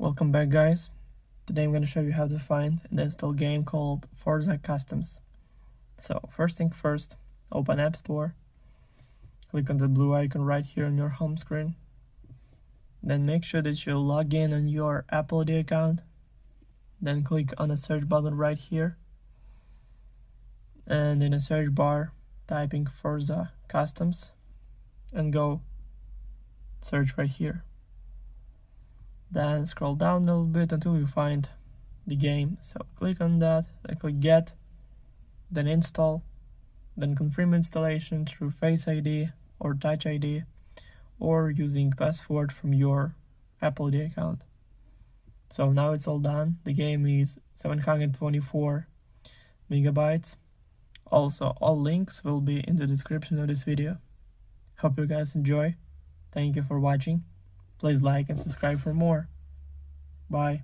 Welcome back, guys. Today I'm going to show you how to find and install a game called Forza Customs. So first thing first, open App Store, click on the blue icon right here on your home screen. Then make sure that you log in on your Apple ID account. Then click on the search button right here. And in the search bar, typing Forza Customs and go search right here. Then scroll down a little bit until you find the game. So click on that, then click Get, then Install, then confirm installation through Face ID or Touch ID or using password from your Apple ID account. So now it's all done. The game is 724 megabytes. Also, all links will be in the description of this video. Hope you guys enjoy. Thank you for watching. Please like and subscribe for more. Bye.